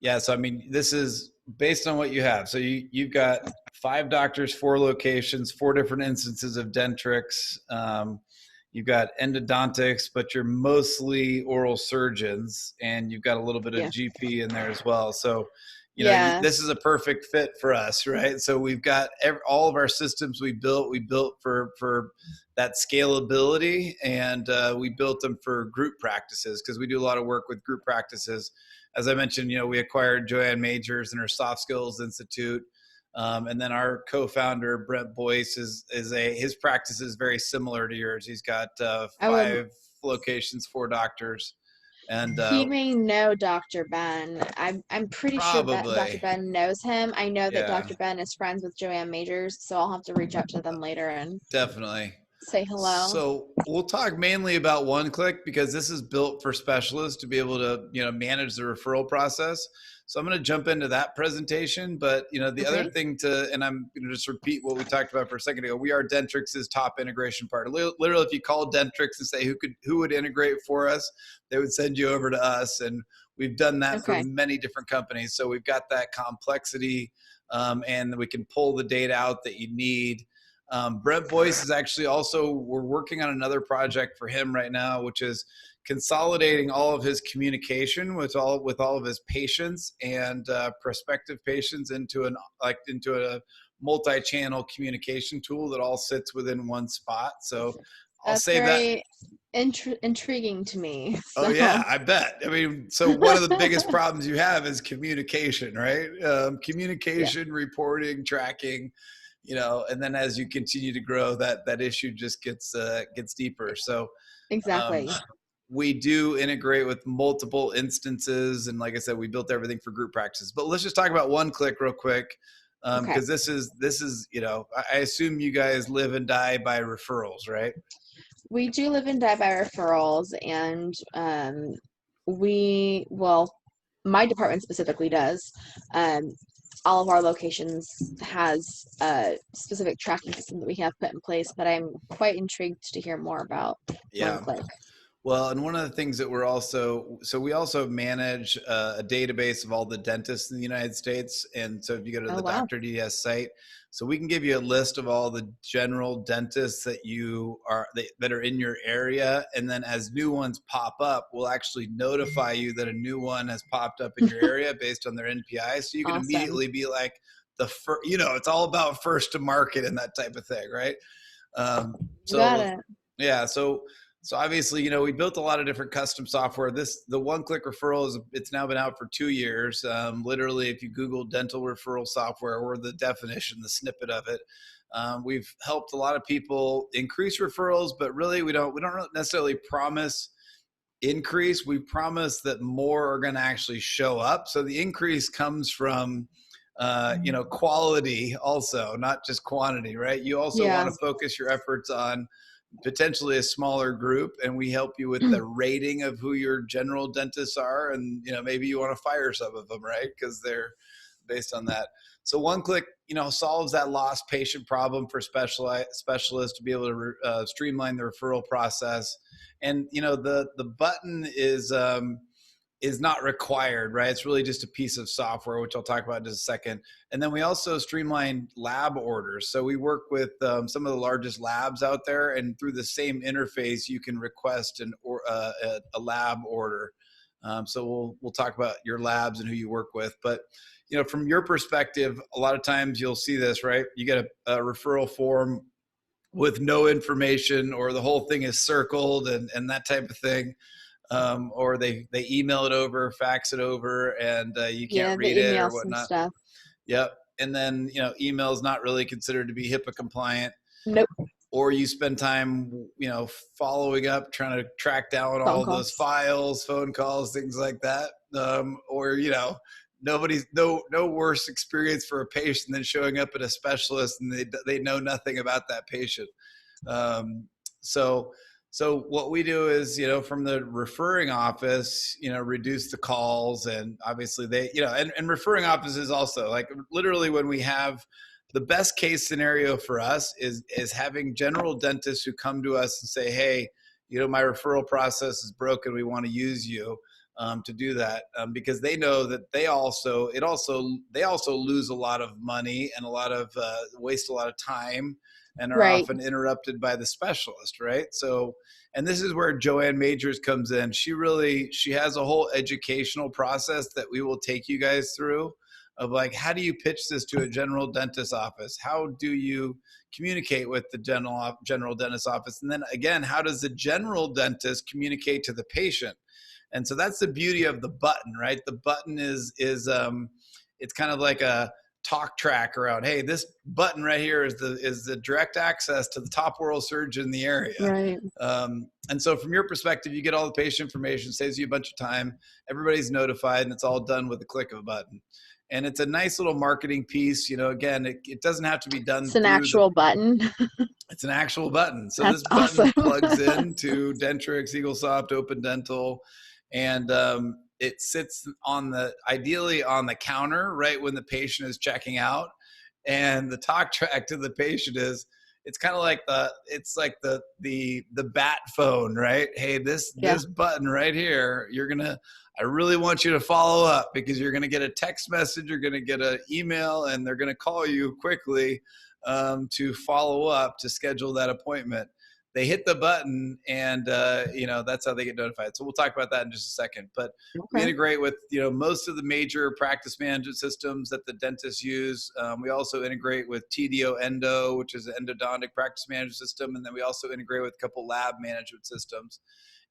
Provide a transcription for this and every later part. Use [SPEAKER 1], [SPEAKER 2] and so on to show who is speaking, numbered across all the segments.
[SPEAKER 1] Yeah. So, I mean, this is based on what you have. So you've got 5 doctors, 4 locations, 4 different instances of Dentrix. You've got endodontics, but you're mostly oral surgeons, and you've got a little bit of
[SPEAKER 2] Yeah.
[SPEAKER 1] GP in there as well. So,
[SPEAKER 2] Yeah.
[SPEAKER 1] this is a perfect fit for us, right? So we've got all of our systems we built for that scalability, and we built them for group practices because we do a lot of work with group practices. As I mentioned, we acquired Joanne Majors and her Soft Skills Institute. And then our co-founder Brent Boyce his practice is very similar to yours. He's got
[SPEAKER 2] I would
[SPEAKER 1] 5 locations, 4 doctors, and
[SPEAKER 2] He may know Dr. Ben. I'm pretty sure that Dr.
[SPEAKER 1] probably,
[SPEAKER 2] Ben knows him. I know that
[SPEAKER 1] yeah,
[SPEAKER 2] Dr. Ben is friends with Joanne Majors, so I'll have to reach out to them later and
[SPEAKER 1] definitely.
[SPEAKER 2] say hello.
[SPEAKER 1] So we'll talk mainly about OneClick because this is built for specialists to be able to, manage the referral process. So I'm going to jump into that presentation, but the other
[SPEAKER 2] Okay.
[SPEAKER 1] thing and I'm going to just repeat what we talked about for a second ago. We are Dentrix's top integration partner. Literally, if you call Dentrix and say who would integrate for us, they would send you over to us, and we've done that for
[SPEAKER 2] Okay.
[SPEAKER 1] many different companies. So we've got that complexity, and we can pull the data out that you need. Brent Boyce is actually we're working on another project for him right now, which is consolidating all of his communication with all of his patients and prospective patients into a multi-channel communication tool that all sits within one spot. So I'll
[SPEAKER 2] That's
[SPEAKER 1] save that.
[SPEAKER 2] very intriguing to me.
[SPEAKER 1] Oh
[SPEAKER 2] So,
[SPEAKER 1] yeah, I bet. I mean, so one of the biggest problems you have is communication, right?
[SPEAKER 2] yeah,
[SPEAKER 1] Communication, reporting, tracking, and then as you continue to grow, that issue just gets deeper. So um,
[SPEAKER 2] exactly.
[SPEAKER 1] we do integrate with multiple instances, and like I said, we built everything for group practices. But let's just talk about OneClick real quick,
[SPEAKER 2] Okay.
[SPEAKER 1] because this is I assume you guys live and die by referrals, right?
[SPEAKER 2] We do live and die by referrals, and well, my department specifically does. Um, all of our locations has a specific tracking system that we have put in place, but I'm quite intrigued to hear more about
[SPEAKER 1] Yeah.
[SPEAKER 2] OneClick.
[SPEAKER 1] Well, and one of the things that we also manage a database of all the dentists in the United States. And so if you go to
[SPEAKER 2] Oh
[SPEAKER 1] the
[SPEAKER 2] wow.
[SPEAKER 1] DrDDS site, so we can give you a list of all the general dentists that are in your area. And then as new ones pop up, we'll actually notify you that a new one has popped up in your area based on their NPI. So you can
[SPEAKER 2] Awesome.
[SPEAKER 1] immediately be like it's all about first to market and that type of thing, right? Um,
[SPEAKER 2] Got
[SPEAKER 1] so
[SPEAKER 2] it.
[SPEAKER 1] yeah, so obviously, we built a lot of different custom software. The OneClick Referral it's now been out for 2 years. Literally, if you Google dental referral software or the definition, the snippet of it, we've helped a lot of people increase referrals. But really, we don't necessarily promise increase. We promise that more are going to actually show up. So the increase comes from quality also, not just quantity, right? You also want
[SPEAKER 2] Yeah.
[SPEAKER 1] to focus your efforts on potentially a smaller group, and we help you with the rating of who your general dentists are, and maybe you want to fire some of them, right, because they're based on that. So OneClick solves that lost patient problem for specialists to be able to streamline the referral process. And the button is not required, right? It's really just a piece of software, which I'll talk about in just a second. And then we also streamline lab orders. So we work with some of the largest labs out there, and through the same interface, you can request a lab order. So we'll talk about your labs and who you work with. But from your perspective, a lot of times you'll see this, right? You get a referral form with no information, or the whole thing is circled and that type of thing. Or they email it over, fax it over, and you can't
[SPEAKER 2] Yeah, the
[SPEAKER 1] read it or
[SPEAKER 2] emails and
[SPEAKER 1] whatnot.
[SPEAKER 2] stuff.
[SPEAKER 1] Yep. And then email is not really considered to be HIPAA compliant.
[SPEAKER 2] Nope.
[SPEAKER 1] Or you spend time following up, trying to track down
[SPEAKER 2] Phone
[SPEAKER 1] all those
[SPEAKER 2] calls.
[SPEAKER 1] files, phone calls, things like that. Or nobody's no worse experience for a patient than showing up at a specialist and they know nothing about that patient. Um, so what we do is, from the referring office, reduce the calls, and obviously they, and referring offices also, like, literally, when we have the best case scenario for us is having general dentists who come to us and say, hey, my referral process is broken, we want to use you. to do that, because they know that they also lose a lot of money and waste a lot of time and are
[SPEAKER 2] Right.
[SPEAKER 1] often interrupted by the specialist, right? So, and this is where Joanne Majors comes in. She has a whole educational process that we will take you guys through of like, how do you pitch this to a general dentist office? How do you communicate with the general dentist office? And then again, how does the general dentist communicate to the patient? And so that's the beauty of the button, right? The button is it's kind of like a talk track around, hey, this button right here is the direct access to the top oral surgeon in the area.
[SPEAKER 2] Right.
[SPEAKER 1] And so from your perspective, you get all the patient information, saves you a bunch of time, everybody's notified, and it's all done with the click of a button. And it's a nice little marketing piece. Again, it doesn't have to be done.
[SPEAKER 2] It's an actual button.
[SPEAKER 1] It's an actual button. So
[SPEAKER 2] That's
[SPEAKER 1] this button
[SPEAKER 2] awesome.
[SPEAKER 1] plugs into Dentrix, EagleSoft, Open Dental, and it sits ideally on the counter right when the patient is checking out. And the talk track to the patient is, it's kind of like the bat phone, right? Hey, this button right here, I really want you to follow up, because you're going to get a text message, you're going to get an email, and they're going to call you quickly to follow up, to schedule that appointment. They hit the button, and that's how they get notified. So we'll talk about that in just a second. But we integrate with most of the major practice management systems that the dentists use. We also integrate with TDO Endo, which is an endodontic practice management system, and then we also integrate with a couple lab management systems.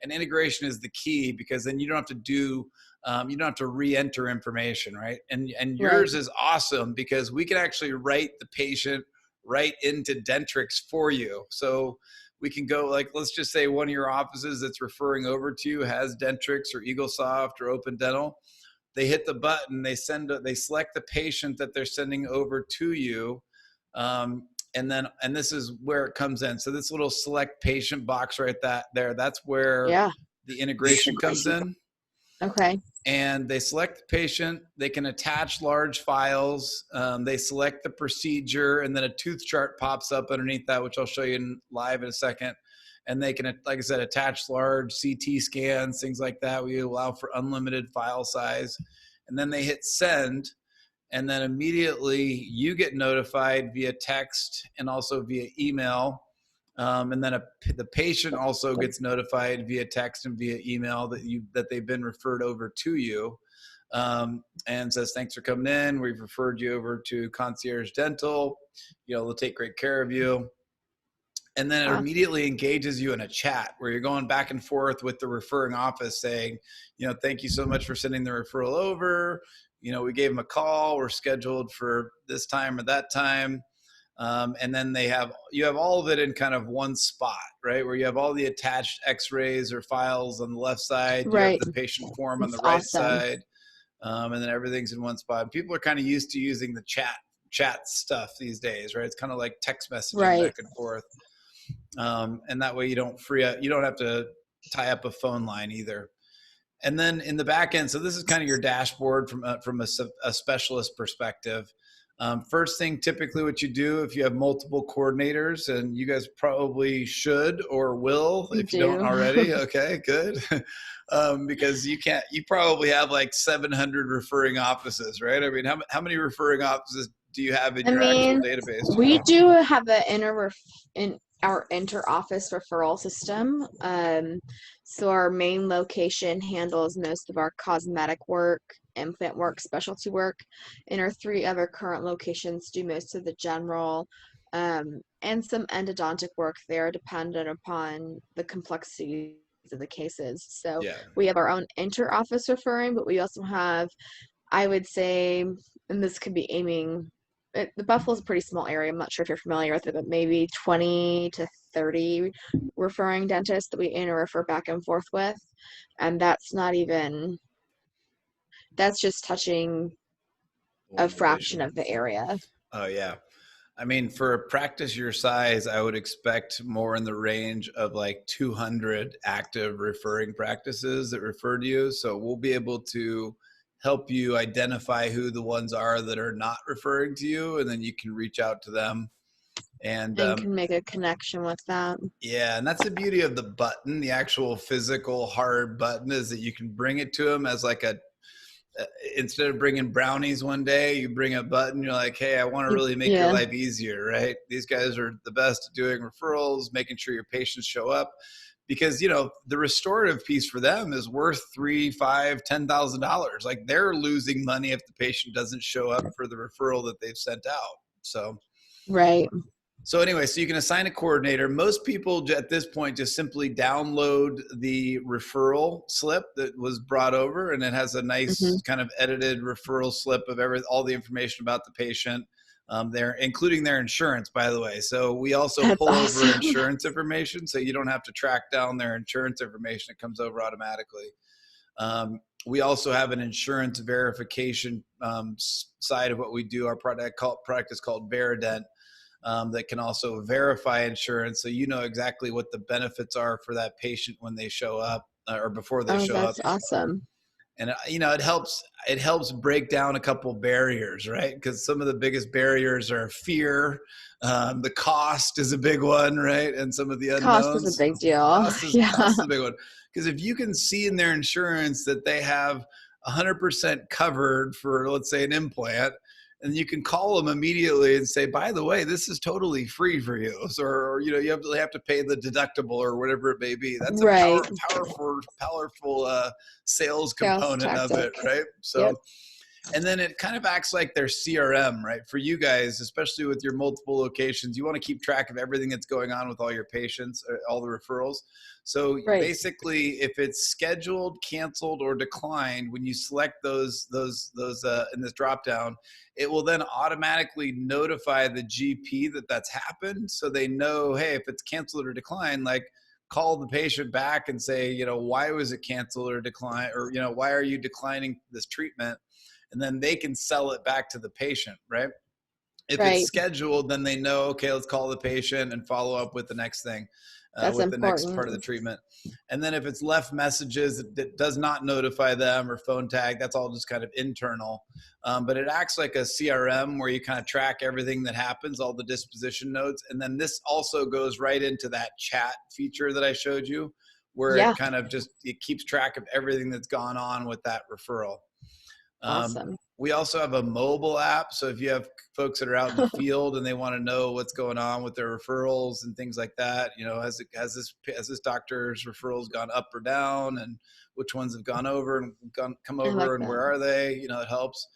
[SPEAKER 1] And integration is the key, because then you don't have to re-enter information, right? And yours is awesome, because we can actually write the patient right into Dentrix for you. So we can go, like, let's just say one of your offices that's referring over to you has Dentrix or EagleSoft or Open Dental. They hit the button, they select the patient that they're sending over to you. And this is where it comes in. So this little select patient box right there, that's where the integration comes in.
[SPEAKER 2] Okay.
[SPEAKER 1] And they select the patient, they can attach large files, they select the procedure, and then a tooth chart pops up underneath that, which I'll show you live in a second. And they can, like I said, attach large CT scans, things like that. We allow for unlimited file size. And then they hit send, and then immediately you get notified via text and also via email. And then the patient also gets notified via text and via email that they've been referred over to you, and says, thanks for coming in. We've referred you over to Concierge Dental. They'll take great care of you. And then it immediately engages you in a chat where you're going back and forth with the referring office saying, thank you so much for sending the referral over. We gave them a call. We're scheduled for this time or that time. And then you have all of it in kind of one spot, right? Where you have all the attached x-rays or files on the left side, you have the patient form on the right side, and then everything's in one spot. And people are kind of used to using the chat stuff these days, right? It's kind of like text messaging back and forth. And that way you don't have to tie up a phone line either. And then in the back end, so this is kind of your dashboard from a specialist perspective. First thing, typically what you do if you have multiple coordinators, and you guys probably should or will if you don't already. Okay, good. Because you probably have like 700 referring offices, right? I mean, how many referring offices do you have in your actual database?
[SPEAKER 2] We do have in our inter-office referral system. So our main location handles most of our cosmetic work, implant work, specialty work, and our 3 other current locations do most of the general and some endodontic work there, dependent upon the complexity of the cases. So we have our own inter-office referring, but we also have, I would say, and this could be aiming, the Buffalo's a pretty small area. I'm not sure if you're familiar with it, but maybe 20 to 30 referring dentists that we inter-refer back and forth with. And that's just touching a fraction of the area.
[SPEAKER 1] Oh, yeah. I mean, for a practice your size, I would expect more in the range of like 200 active referring practices that refer to you. So we'll be able to help you identify who the ones are that are not referring to you, and then you can reach out to them And
[SPEAKER 2] And can make a connection with that.
[SPEAKER 1] yeah, and that's the beauty of the button, the actual physical hard button, is that you can bring it to them as like a instead of bringing brownies one day, you bring a button. You're like, hey, I want to really make your
[SPEAKER 2] Yeah.
[SPEAKER 1] life easier, right? These guys are the best at doing referrals, making sure your patients show up, because you know the restorative piece for them is worth $3, $5, $10,000. Like they're losing money if the patient doesn't show up for the referral that they've sent out.
[SPEAKER 2] Right.
[SPEAKER 1] So anyway, so you can assign a coordinator. Most people at this point just simply download the referral slip that was brought over, and it has a nice kind of edited referral slip of all the information about the patient there, including their insurance, by the way. So we also
[SPEAKER 2] That's
[SPEAKER 1] pull
[SPEAKER 2] awesome.
[SPEAKER 1] over insurance information, so you don't have to track down their insurance information. It comes over automatically. We also have an insurance verification side of what we do. Our product is called Verident. That can also verify insurance, so you know exactly what the benefits are for that patient when they show up or before they show up.
[SPEAKER 2] That's awesome.
[SPEAKER 1] And you know, it helps break down a couple barriers, right? Because some of the biggest barriers are fear. The cost is a big one, right? And some of the unknowns.
[SPEAKER 2] Cost is a big deal.
[SPEAKER 1] Cost is a big one. Because if you can see in their insurance that they have 100% covered for, let's say, an implant, and you can call them immediately and say, by the way, this is totally free for you. So, or, you know, you have to pay the deductible or whatever it may be. That's a powerful sales component of it, right? So, and then it kind of acts like their CRM, right? For you guys, especially with your multiple locations, you want to keep track of everything that's going on with all your patients, all the referrals. So basically, if it's scheduled, canceled, or declined, when you select those in this dropdown, it will then automatically notify the GP that that's happened, so they know, hey, if it's canceled or declined, like call the patient back and say, you know, why was it canceled or declined, or you know, why are you declining this treatment? And then they can sell it back to the patient, right? If it's scheduled, then they know, okay, let's call the patient and follow up with the next thing, with the next part of the treatment. And then if it's left messages that does not notify them or phone tag, that's all just kind of internal. But it acts like a CRM where you kind of track everything that happens, all the disposition notes. And then this also goes right into that chat feature that I showed you, where it kind of it keeps track of everything that's gone on with that referral.
[SPEAKER 2] Awesome.
[SPEAKER 1] We also have a mobile app. So if you have folks that are out in the field and they want to know what's going on with their referrals and things like that, you know, has this doctor's referrals gone up or down, and which ones have gone over and come over, and where are they? You know, it helps.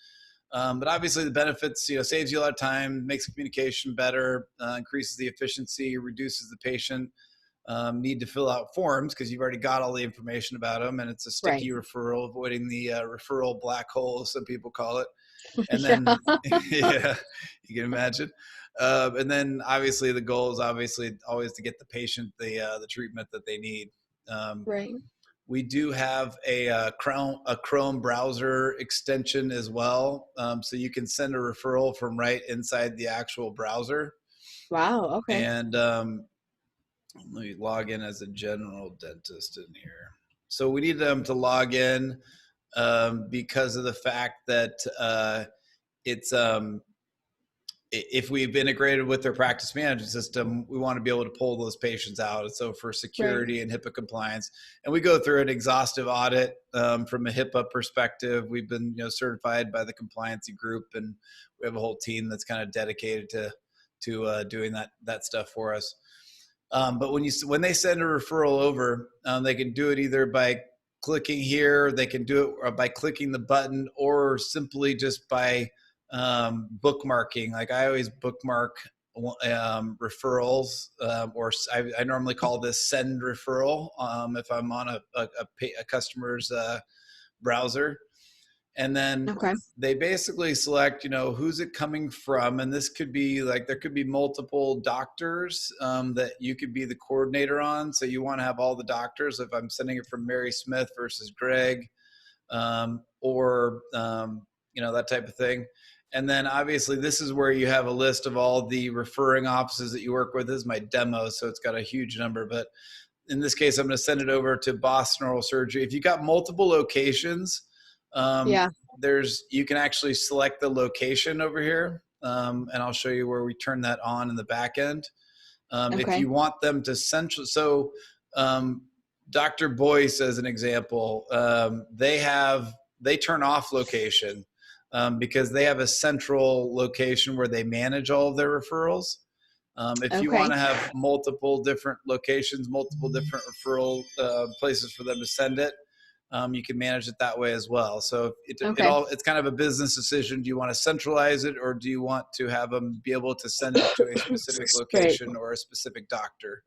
[SPEAKER 1] But obviously the benefits, you know, saves you a lot of time, makes communication better, increases the efficiency, reduces the patient need to fill out forms because you've already got all the information about them, and it's a sticky referral, avoiding the referral black hole, as some people call it. And then, yeah, you can imagine. And then obviously the goal is always to get the patient the treatment that they need. We do have a Chrome browser extension as well, so you can send a referral from right inside the actual browser.
[SPEAKER 2] Wow. Okay.
[SPEAKER 1] And let me log in as a general dentist in here. So we need them to log in because of the fact that it's if we've integrated with their practice management system, we want to be able to pull those patients out. And so for security and HIPAA compliance, and we go through an exhaustive audit from a HIPAA perspective. We've been certified by the compliancy group, and we have a whole team that's kind of dedicated to doing that stuff for us. But when they send a referral over, they can do it either by clicking here, they can do it by clicking the button, or simply just by bookmarking. Like I always bookmark referrals, or I normally call this send referral if I'm on a customer's browser. And then they basically select, who's it coming from. And this could be like, there could be multiple doctors that you could be the coordinator on. So you want to have all the doctors. If I'm sending it from Mary Smith versus Greg, or that type of thing. And then obviously this is where you have a list of all the referring offices that you work with. This is my demo, so it's got a huge number. But in this case, I'm going to send it over to Boston Oral Surgery. If you got multiple locations, you can actually select the location over here. and I'll show you where we turn that on in the back end. If
[SPEAKER 2] Okay.
[SPEAKER 1] you want them to central, so Dr. Boyce, as an example, they turn off location because they have a central location where they manage all of their referrals. If you want
[SPEAKER 2] Okay.
[SPEAKER 1] to have multiple different locations, multiple different referral places for them to send it, you can manage it that way as well. So
[SPEAKER 2] Okay.
[SPEAKER 1] it's kind of a business decision. Do you want to centralize it, or do you want to have them be able to send it to a specific
[SPEAKER 2] Right.
[SPEAKER 1] location or a specific doctor?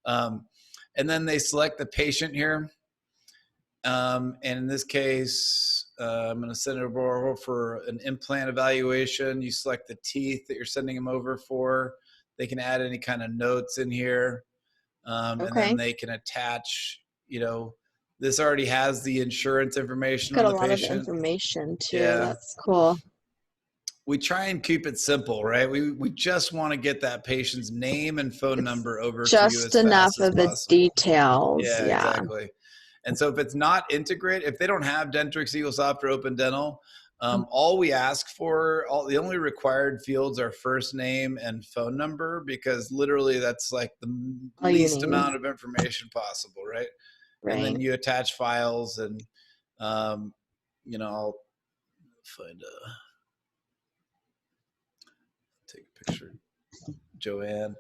[SPEAKER 1] And then they select the patient here. And in this case, I'm going to send it over for an implant evaluation. You select the teeth that you're sending them over for. They can add any kind of notes in here. And then they can attach, this already has the insurance information
[SPEAKER 2] Got
[SPEAKER 1] on
[SPEAKER 2] a
[SPEAKER 1] the
[SPEAKER 2] lot of
[SPEAKER 1] patient.
[SPEAKER 2] information too.
[SPEAKER 1] Yeah.
[SPEAKER 2] That's cool.
[SPEAKER 1] We try and keep it simple, right? We just want to get that patient's name and phone number over to you as
[SPEAKER 2] Just enough
[SPEAKER 1] fast as
[SPEAKER 2] of the
[SPEAKER 1] possible.
[SPEAKER 2] details.
[SPEAKER 1] Yeah,
[SPEAKER 2] Yeah.
[SPEAKER 1] exactly. And so if it's not integrated, if they don't have Dentrix, EagleSoft, or Open Dental, all we ask for, the only required fields are first name and phone number, because literally that's like the least amount of information possible, right?
[SPEAKER 2] Right.
[SPEAKER 1] And then you attach files, and I'll take a picture, Joanne,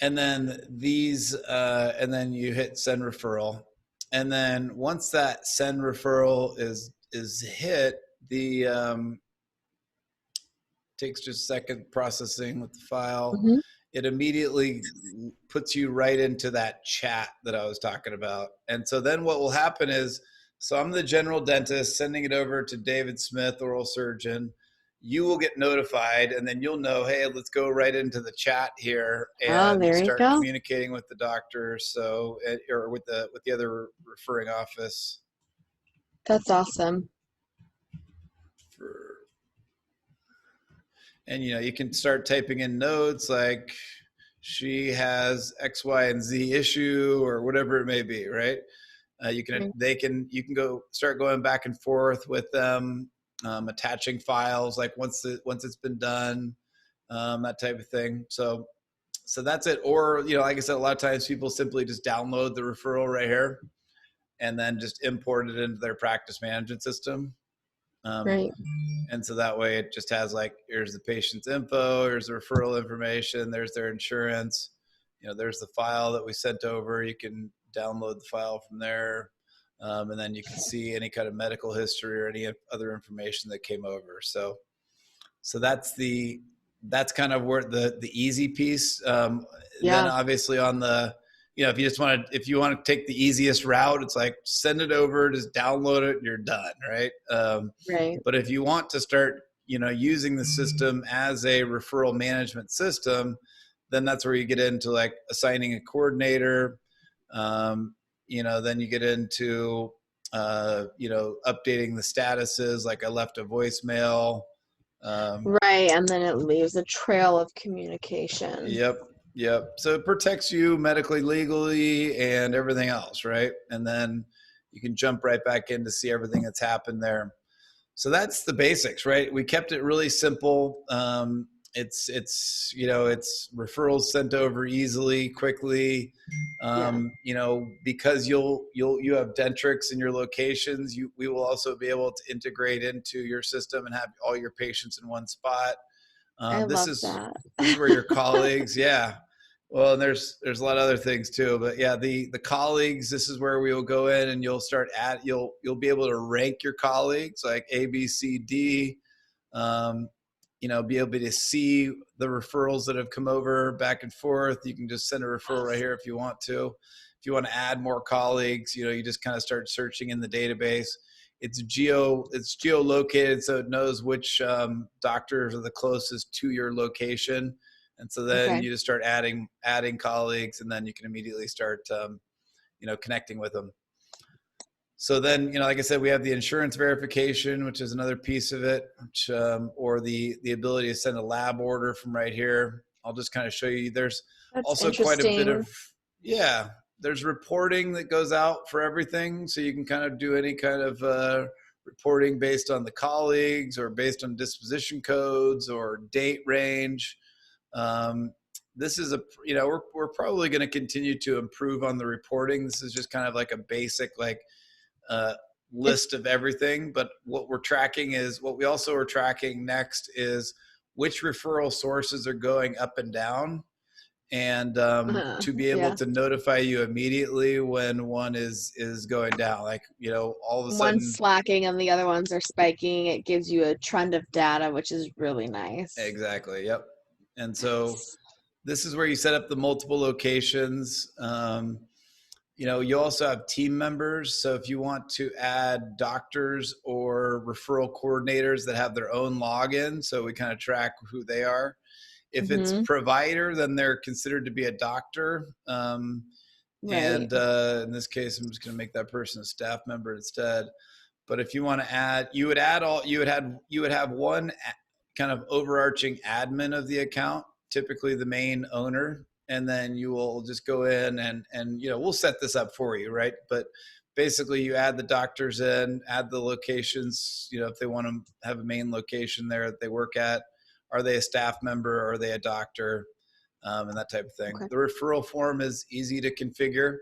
[SPEAKER 1] and then and then you hit send referral, and then once that send referral is hit, takes just a second processing with the file.
[SPEAKER 2] Mm-hmm.
[SPEAKER 1] It immediately puts you right into that chat that I was talking about. And so then what will happen is, so I'm the general dentist sending it over to David Smith, oral surgeon. You will get notified, and then you'll know, hey, let's go right into the chat here and start communicating with the doctor, or with the other referring office.
[SPEAKER 2] That's awesome.
[SPEAKER 1] And you can start typing in notes like she has X, Y, and Z issue, or whatever it may be, right? You can go start going back and forth with them, attaching files like once it's been done, that type of thing. So that's it. Or like I said, a lot of times people simply just download the referral right here and then just import it into their practice management system.
[SPEAKER 2] Right.
[SPEAKER 1] And so that way it just has like, here's the patient's info, here's the referral information, there's their insurance, there's the file that we sent over. You can download the file from there. And then you can see any kind of medical history or any other information that came over. So that's kind of where the easy piece. Then obviously on the, if you want to take the easiest route, it's like send it over, just download it, and you're done, right?
[SPEAKER 2] Right.
[SPEAKER 1] But if you want to start, using the system as a referral management system, then that's where you get into like assigning a coordinator. Then you get into, updating the statuses, like I left a voicemail.
[SPEAKER 2] Right, and then it leaves a trail of communication.
[SPEAKER 1] Yep. So it protects you medically, legally, and everything else, right? And then you can jump right back in to see everything that's happened there. So that's the basics, right? We kept it really simple. It's referrals sent over easily, quickly. Because you have Dentrix in your locations, we will also be able to integrate into your system and have all your patients in one spot. This is where your colleagues, yeah. Well, and there's a lot of other things too, but yeah, the colleagues, this is where we will go in and you'll be able to rank your colleagues like A, B, C, D, be able to see the referrals that have come over back and forth. You can just send a referral right here if you want to. If you want to add more colleagues, you just kind of start searching in the database. It's geolocated, so it knows which doctors are the closest to your location. And so then you just start adding colleagues, and then you can immediately start, connecting with them. So then, like I said, we have the insurance verification, which is another piece of it, or the ability to send a lab order from right here. I'll just kind of show you. There's also quite a bit of, there's reporting that goes out for everything. So you can kind of do any kind of reporting based on the colleagues or based on disposition codes or date range. This is we're probably going to continue to improve on the reporting. This is just kind of like a basic list of everything. But what we also are tracking next is which referral sources are going up and down, and to be able to notify you immediately when one is going down. Like, all of a sudden
[SPEAKER 2] one's slacking and the other ones are spiking. It gives you a trend of data, which is really nice.
[SPEAKER 1] Exactly. Yep. And so this is where you set up the multiple locations. You also have team members. So if you want to add doctors or referral coordinators that have their own login, so we kind of track who they are. If it's provider, then they're considered to be a doctor. Right. And in this case, I'm just going to make that person a staff member instead. But if you want to add, you would have one kind of overarching admin of the account, typically the main owner, and then you will just go in and we'll set this up for you, right? But basically you add the doctors in, add the locations, if they want to have a main location there that they work at. Are they a staff member? Are they a doctor? And that type of thing. Okay. The referral form is easy to configure.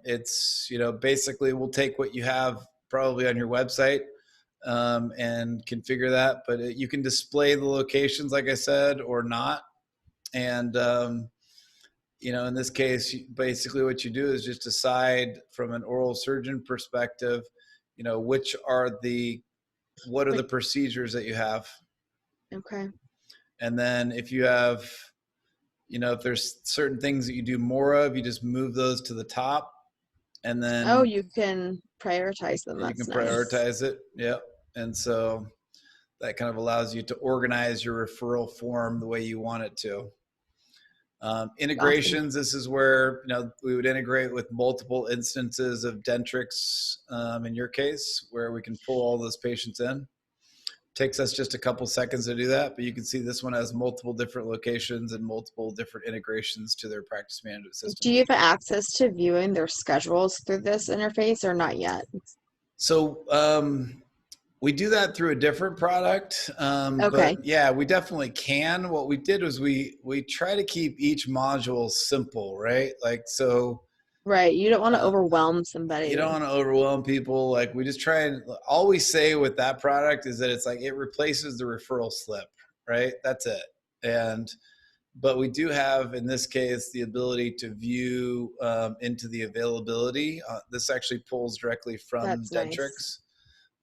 [SPEAKER 1] It's, basically we'll take what you have probably on your website and configure that, but you can display the locations, like I said, or not. And, in this case, basically what you do is just decide from an oral surgeon perspective, what are the procedures that you have.
[SPEAKER 2] Okay.
[SPEAKER 1] And then if you have, if there's certain things that you do more of, you just move those to the top. And then
[SPEAKER 2] you can prioritize them.
[SPEAKER 1] You can prioritize it. Yeah. And so that kind of allows you to organize your referral form the way you want it to. Integrations, This is where we would integrate with multiple instances of Dentrix in your case, where we can pull all those patients in. Takes us just a couple seconds to do that, but you can see this one has multiple different locations and multiple different integrations to their practice management system.
[SPEAKER 2] Do you have access to viewing their schedules through this interface or not yet?
[SPEAKER 1] So we do that through a different product. Okay. But yeah, we definitely can. What we did was we try to keep each module simple, right?
[SPEAKER 2] Right. You don't want to overwhelm somebody.
[SPEAKER 1] You don't want to overwhelm people. Like, we just try and all we say with that product is that it's like it replaces the referral slip, right? That's it. But we do have, in this case, the ability to view into the availability. This actually pulls directly from Dentrix.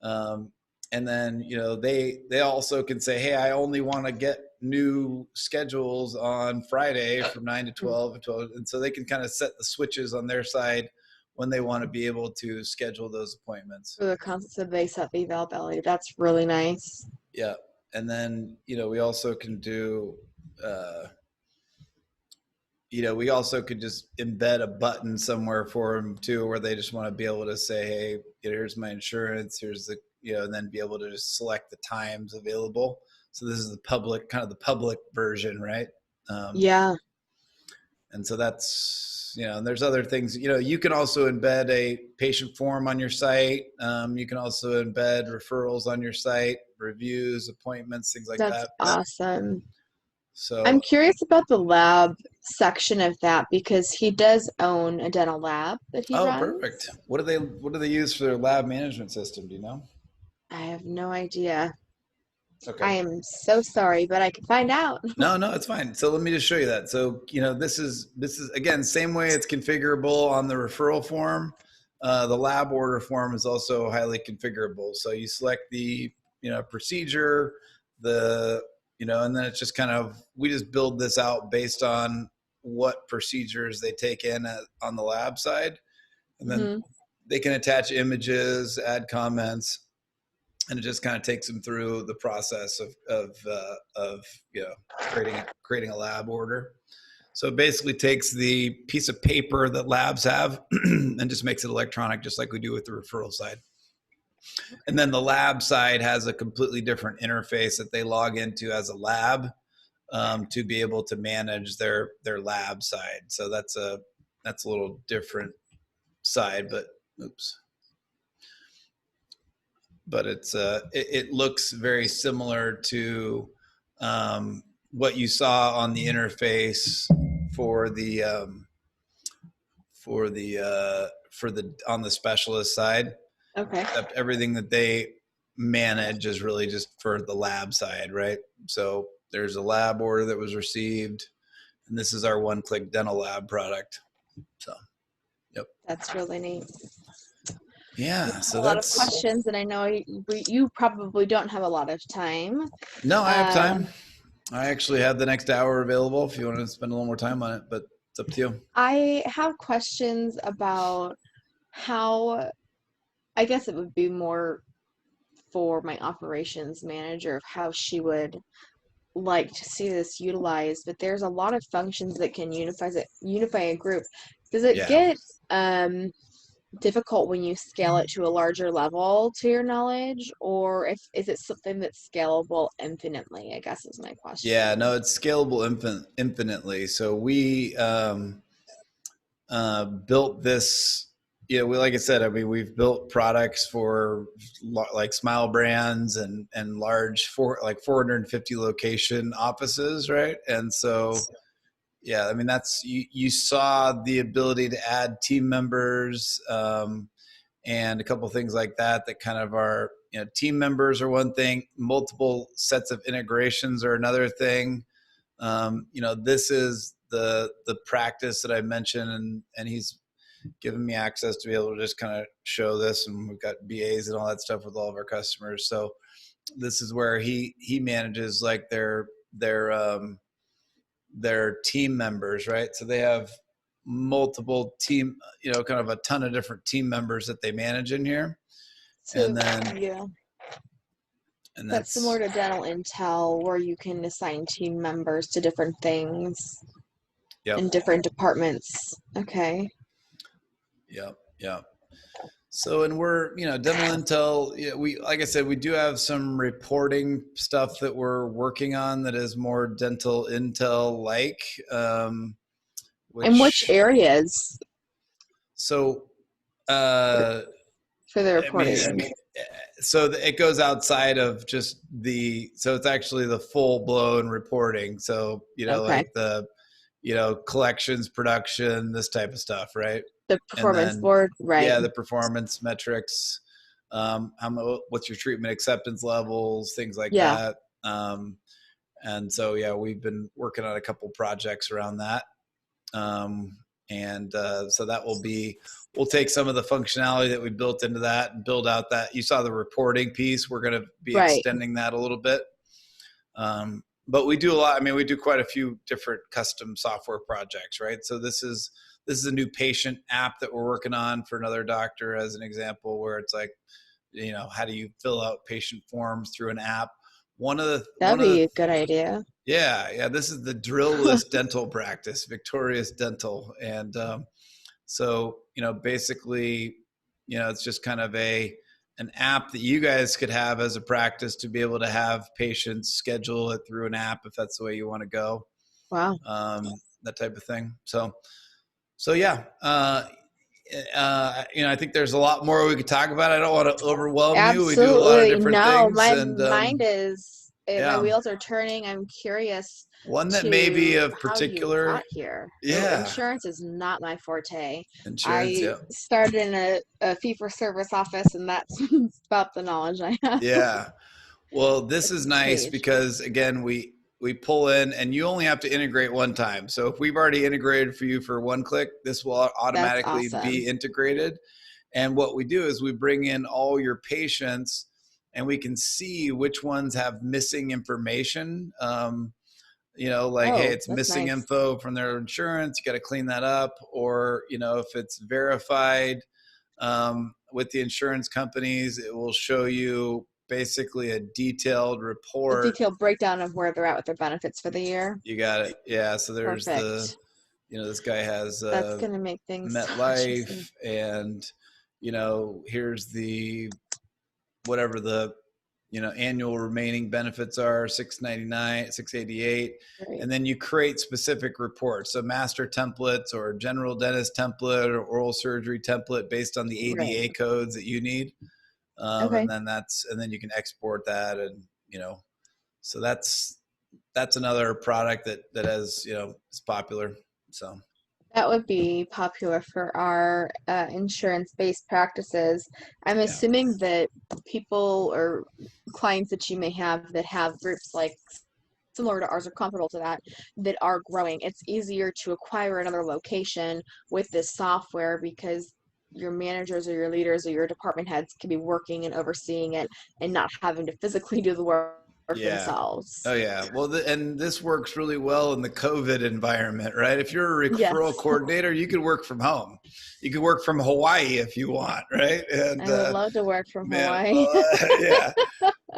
[SPEAKER 1] Nice. And then, they also can say, hey, I only want to get new schedules on Friday from 9 to 12 and 12. And so they can kind of set the switches on their side when they want to be able to schedule those appointments.
[SPEAKER 2] For the concept of they set the availability. That's really nice.
[SPEAKER 1] Yeah. And then, we also can do, we also could just embed a button somewhere for them too, where they just want to be able to say, hey, here's my insurance, here's the, and then be able to just select the times available. So this is the public version, right?
[SPEAKER 2] Yeah.
[SPEAKER 1] And so that's, and there's other things, you can also embed a patient form on your site. You can also embed referrals on your site, reviews, appointments, things like that.
[SPEAKER 2] That's awesome.
[SPEAKER 1] So
[SPEAKER 2] I'm curious about the lab section of that because he does own a dental lab that he runs.
[SPEAKER 1] Oh, perfect. What do they use for their lab management system? Do you know?
[SPEAKER 2] I have no idea.
[SPEAKER 1] Okay.
[SPEAKER 2] I am so sorry, but I can find out.
[SPEAKER 1] No, it's fine. So let me just show you that. So, this is again, same way it's configurable on the referral form. The lab order form is also highly configurable. So you select the, procedure, and then it's just kind of, we just build this out based on what procedures they take in on the lab side. And then they can attach images, add comments, and it just kind of takes them through the process of creating a lab order. So it basically takes the piece of paper that labs have and just makes it electronic, just like we do with the referral side. And then the lab side has a completely different interface that they log into as a lab to be able to manage their lab side. So that's a little different side, but oops. but it looks very similar to what you saw on the interface for the on the specialist side.
[SPEAKER 2] Okay.
[SPEAKER 1] Except everything that they manage is really just for the lab side, right? So there's a lab order that was received, and this is our OneClick Dental Lab product. So, yep.
[SPEAKER 2] That's really neat.
[SPEAKER 1] Yeah. So
[SPEAKER 2] a lot of questions, and I know you probably don't have a lot of time.
[SPEAKER 1] No, I have time. I actually have the next hour available if you want to spend a little more time on it, but it's up to you.
[SPEAKER 2] I have questions about how, I guess it would be more for my operations manager of how she would like to see this utilized, but there's a lot of functions that can unify a group. Does it get difficult when you scale it to a larger level, to your knowledge, or is it something that's scalable infinitely, I guess is my question.
[SPEAKER 1] Yeah, no, it's scalable infinitely. So we built this, like I said, I mean, we've built products for like Smile Brands and large 450 location offices, right? And so, yeah, I mean, that's, you saw the ability to add team members and a couple of things like that kind of are, team members are one thing, multiple sets of integrations are another thing. This is the practice that I mentioned, and he's given me access to be able to just kind of show this, and we've got BAs and all that stuff with all of our customers. So this is where he manages like their team members, right? So they have multiple team, kind of a ton of different team members that they manage in here.
[SPEAKER 2] So,
[SPEAKER 1] and then
[SPEAKER 2] yeah.
[SPEAKER 1] And
[SPEAKER 2] that's similar to dental intel, where you can assign team members to different things in different departments. Okay.
[SPEAKER 1] Yep. So, and we're, dental intel, we, like I said, we do have some reporting stuff that we're working on that is more dental intel like.
[SPEAKER 2] In which areas?
[SPEAKER 1] So,
[SPEAKER 2] for the reporting.
[SPEAKER 1] So it goes outside of just so it's actually the full blown reporting. So, like the, collections, production, this type of stuff, right?
[SPEAKER 2] The performance board, right?
[SPEAKER 1] Yeah, the performance metrics, what's your treatment acceptance levels, things like that. And so, yeah, we've been working on a couple projects around that. So that we'll take some of the functionality that we built into that and build out that. You saw the reporting piece. We're going to be extending that a little bit. But we do a lot. I mean, we do quite a few different custom software projects, right? So this is a new patient app that we're working on for another doctor, as an example, where it's like, how do you fill out patient forms through an app? That'd
[SPEAKER 2] be a good idea.
[SPEAKER 1] Yeah. This is the Drill-less dental practice, Victorious Dental. And so, basically, it's just kind of an app that you guys could have as a practice to be able to have patients schedule it through an app if that's the way you want to go.
[SPEAKER 2] Wow.
[SPEAKER 1] That type of thing. So yeah. I think there's a lot more we could talk about. I don't want to overwhelm you. We do a lot of different things.
[SPEAKER 2] My mind is, my wheels are turning. I'm curious.
[SPEAKER 1] One that may be of particular.
[SPEAKER 2] How you got here.
[SPEAKER 1] Yeah.
[SPEAKER 2] Insurance is not my forte.
[SPEAKER 1] I
[SPEAKER 2] started in a fee-for-service office, and that's about the knowledge I have.
[SPEAKER 1] Yeah. Well, this is nice because, again, we pull in, and you only have to integrate one time. So if we've already integrated for you for OneClick, this will automatically be integrated. And what we do is we bring in all your patients, and we can see which ones have missing information. Hey, it's missing info from their insurance. You got to clean that up. Or, if it's verified with the insurance companies, it will show you basically a detailed report.
[SPEAKER 2] A detailed breakdown of where they're at with their benefits for the year.
[SPEAKER 1] You got it. Yeah. So there's this guy has
[SPEAKER 2] that's going to make things
[SPEAKER 1] MetLife, and, here's the, whatever the, annual remaining benefits are, $699, $688. Right. And then you create specific reports. So master templates or general dentist template or oral surgery template based on the ADA codes that you need.
[SPEAKER 2] Okay.
[SPEAKER 1] and then you can export that, and so that's another product that has is popular. So
[SPEAKER 2] That would be popular for our insurance-based practices. I'm
[SPEAKER 1] yeah,
[SPEAKER 2] assuming that people or clients that you may have that have groups like similar to ours or comparable to that, that are growing. It's easier to acquire another location with this software because your managers or your leaders or your department heads can be working and overseeing it and not having to physically do the work
[SPEAKER 1] yeah. Oh
[SPEAKER 2] themselves.
[SPEAKER 1] yeah. Well, and this works really well in the COVID environment, right? If you're a referral
[SPEAKER 2] Yes.
[SPEAKER 1] coordinator, you can work from home. You can work from Hawaii if you want, right? And
[SPEAKER 2] I would love to work from
[SPEAKER 1] man,
[SPEAKER 2] Hawaii.
[SPEAKER 1] well, yeah.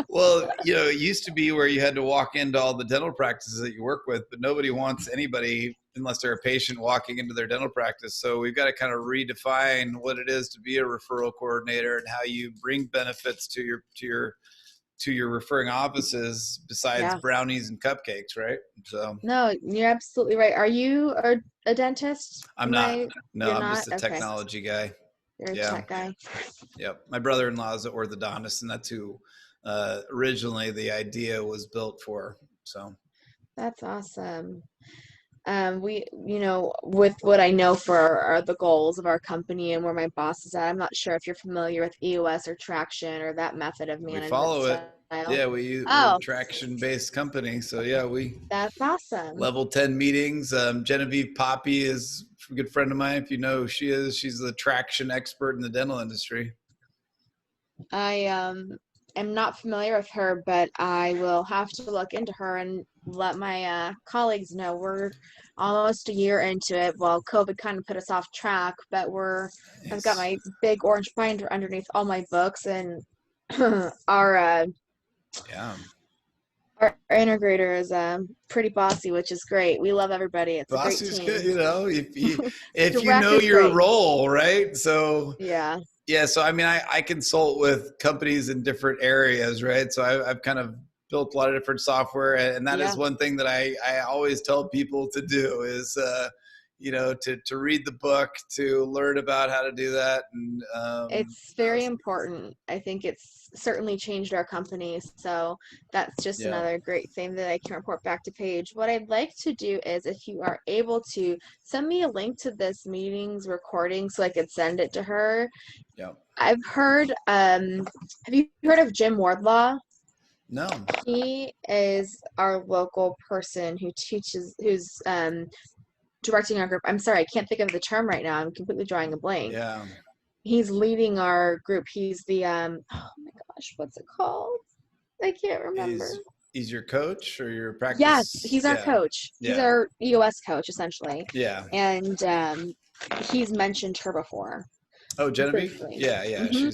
[SPEAKER 1] Well, it used to be where you had to walk into all the dental practices that you work with, but nobody wants anybody, unless they're a patient, walking into their dental practice. So we've got to kind of redefine what it is to be a referral coordinator and how you bring benefits to your referring offices besides
[SPEAKER 2] Yeah.
[SPEAKER 1] brownies and cupcakes, right? So
[SPEAKER 2] No, you're absolutely right. Are you a dentist?
[SPEAKER 1] I'm not. No,
[SPEAKER 2] You're
[SPEAKER 1] I'm
[SPEAKER 2] not?
[SPEAKER 1] just a
[SPEAKER 2] Okay.
[SPEAKER 1] technology guy.
[SPEAKER 2] You're a
[SPEAKER 1] Yeah.
[SPEAKER 2] tech guy.
[SPEAKER 1] Yep. My brother-in-law is an orthodontist, and that's who originally the idea was built for. So
[SPEAKER 2] That's awesome. With what I know for the goals of our company and where my boss is at, I'm not sure if you're familiar with EOS or traction or that method of
[SPEAKER 1] we
[SPEAKER 2] management
[SPEAKER 1] follow it.
[SPEAKER 2] style.
[SPEAKER 1] Yeah, we're a
[SPEAKER 2] Oh,
[SPEAKER 1] traction-based company. So yeah, we
[SPEAKER 2] that's awesome.
[SPEAKER 1] level 10 meetings. Genevieve Poppy is a good friend of mine. If you know who she is, she's the traction expert in the dental industry.
[SPEAKER 2] I am not familiar with her, but I will have to look into her and let my colleagues know. We're almost a year into it. Well, COVID kind of put us off track, but I've got
[SPEAKER 1] Nice.
[SPEAKER 2] my big orange binder underneath all my books, and our
[SPEAKER 1] Yeah.
[SPEAKER 2] our integrator is pretty bossy, which is great. We love everybody. It's a great
[SPEAKER 1] Boss is good,
[SPEAKER 2] team.
[SPEAKER 1] if you
[SPEAKER 2] Direct
[SPEAKER 1] know
[SPEAKER 2] is
[SPEAKER 1] your
[SPEAKER 2] great.
[SPEAKER 1] role, right? So
[SPEAKER 2] Yeah.
[SPEAKER 1] yeah, so I mean, I consult with companies in different areas, right? So I've kind of built a lot of different software, and that is
[SPEAKER 2] Yeah.
[SPEAKER 1] one thing that I always tell people to do is, to read the book, to learn about how to do that, and
[SPEAKER 2] It's very important. I think it's certainly changed our company. So that's just
[SPEAKER 1] yeah,
[SPEAKER 2] another great thing that I can report back to Paige. What I'd like to do is if you are able to send me a link to this meeting's recording so I could send it to her.
[SPEAKER 1] yeah.
[SPEAKER 2] I've heard, have you heard of Jim Wardlaw?
[SPEAKER 1] No,
[SPEAKER 2] He is our local person who's directing our group. I'm sorry, I can't think of the term right now. I'm completely drawing a blank.
[SPEAKER 1] yeah.
[SPEAKER 2] He's leading our group. He's the oh my gosh, what's it called? I can't remember.
[SPEAKER 1] He's your coach or your
[SPEAKER 2] Yes,
[SPEAKER 1] practice?
[SPEAKER 2] he's our
[SPEAKER 1] Yeah,
[SPEAKER 2] coach. He's
[SPEAKER 1] yeah,
[SPEAKER 2] our EOS coach essentially,
[SPEAKER 1] yeah.
[SPEAKER 2] and he's mentioned her before
[SPEAKER 1] Oh, Genevieve?
[SPEAKER 2] briefly.
[SPEAKER 1] Yeah, yeah.
[SPEAKER 2] Hmm.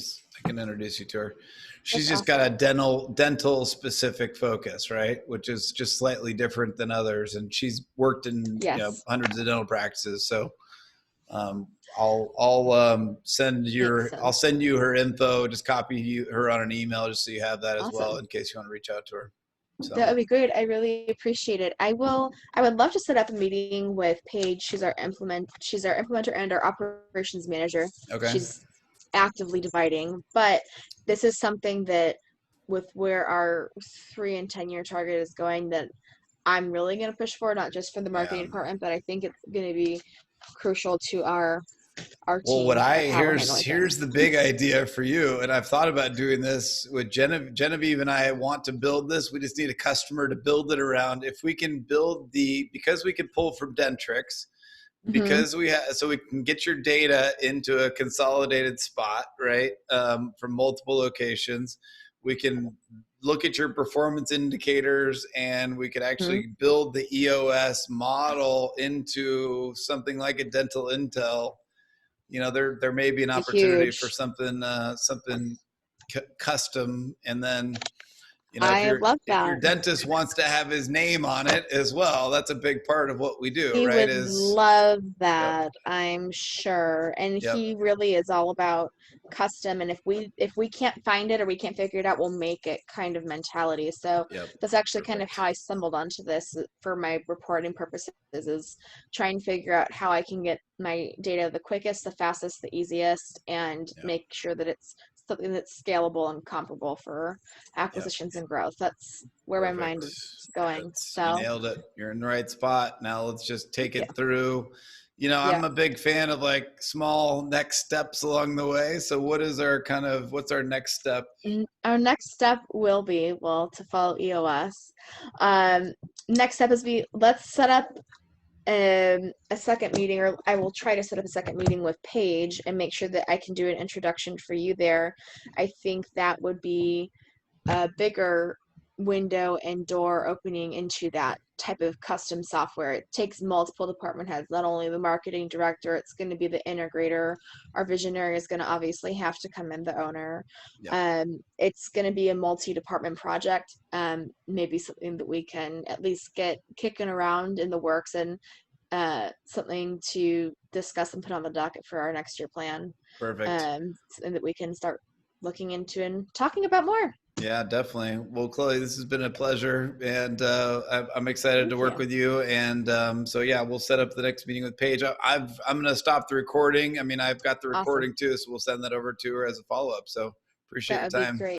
[SPEAKER 1] I can introduce you to her. She's
[SPEAKER 2] That's
[SPEAKER 1] just got a
[SPEAKER 2] awesome.
[SPEAKER 1] dental specific focus, right? Which is just slightly different than others. And she's worked in,
[SPEAKER 2] Yes,
[SPEAKER 1] hundreds of dental practices. So, I'll
[SPEAKER 2] makes
[SPEAKER 1] I'll
[SPEAKER 2] sense.
[SPEAKER 1] send you her info, just her on an email just so you have that as well
[SPEAKER 2] Awesome.
[SPEAKER 1] in case you want to reach out to her.
[SPEAKER 2] That
[SPEAKER 1] So,
[SPEAKER 2] would be great. I really appreciate it. I would love to set up a meeting with Paige. She's our implementer and our operations manager.
[SPEAKER 1] okay.
[SPEAKER 2] She's actively dividing, but this is something that with where our 3 and 10 year target is going that I'm really going to push for, not just for the
[SPEAKER 1] Yeah.
[SPEAKER 2] marketing department, but I think it's going to be crucial to our
[SPEAKER 1] Well,
[SPEAKER 2] team of how we're handling
[SPEAKER 1] here's
[SPEAKER 2] things.
[SPEAKER 1] the big idea for you, and I've thought about doing this with Genevieve and I want to build this. We just need a customer to build it around. If we can because we can pull from Dentrix,
[SPEAKER 2] Hmm.
[SPEAKER 1] because so we can get your data into a consolidated spot, right? From multiple locations, we can look at your performance indicators, and we could
[SPEAKER 2] Hmm.
[SPEAKER 1] actually build the EOS model into something like a dental intel. There may be an
[SPEAKER 2] Be
[SPEAKER 1] opportunity for
[SPEAKER 2] huge.
[SPEAKER 1] something custom, and then
[SPEAKER 2] I love
[SPEAKER 1] if your
[SPEAKER 2] that.
[SPEAKER 1] dentist wants to have his name on it as well, that's a big part of what we do,
[SPEAKER 2] He
[SPEAKER 1] right?
[SPEAKER 2] would
[SPEAKER 1] Is
[SPEAKER 2] love
[SPEAKER 1] Yep,
[SPEAKER 2] that, I'm sure. And
[SPEAKER 1] yep,
[SPEAKER 2] he really is all about custom. And if we can't find it or we can't figure it out, we'll make it kind of mentality. So
[SPEAKER 1] yep.
[SPEAKER 2] that's actually kind of
[SPEAKER 1] Perfect.
[SPEAKER 2] how I stumbled onto this for my reporting purposes, is try and figure out how I can get my data the quickest, the fastest, the easiest, and
[SPEAKER 1] Yeah.
[SPEAKER 2] make sure that it's something that's scalable and comparable for
[SPEAKER 1] Yep.
[SPEAKER 2] acquisitions and growth. That's where my mind
[SPEAKER 1] Perfect.
[SPEAKER 2] is going.
[SPEAKER 1] You
[SPEAKER 2] So
[SPEAKER 1] nailed it. You're in the right spot. Now let's just take
[SPEAKER 2] yeah,
[SPEAKER 1] it through. You know,
[SPEAKER 2] yeah.
[SPEAKER 1] I'm a big fan of like small next steps along the way. So what's our next step?
[SPEAKER 2] Our next step will be, well, to follow EOS. Next step is let's set up a second meeting, or I will try to set up a second meeting with Paige and make sure that I can do an introduction for you there. I think that would be a bigger window and door opening into that type of custom software. It takes multiple department heads, not only the marketing director, it's going to be the integrator. Our visionary is going to obviously have to come in, the owner.
[SPEAKER 1] Yep.
[SPEAKER 2] It's going to be a multi-department project, maybe something that we can at least get kicking around in the works, and something to discuss and put on the docket for our next year plan.
[SPEAKER 1] Perfect.
[SPEAKER 2] Something that we can start looking into and talking about more.
[SPEAKER 1] Yeah, definitely. Well, Chloe, this has been a pleasure, and I'm excited
[SPEAKER 2] Thank
[SPEAKER 1] to work
[SPEAKER 2] you.
[SPEAKER 1] with you. And so, yeah, we'll set up the next meeting with Paige. I'm going to stop the recording. I mean, I've got the
[SPEAKER 2] Awesome.
[SPEAKER 1] recording too, so we'll send that over to her as a follow up. So appreciate
[SPEAKER 2] That
[SPEAKER 1] your
[SPEAKER 2] would be
[SPEAKER 1] time.
[SPEAKER 2] great.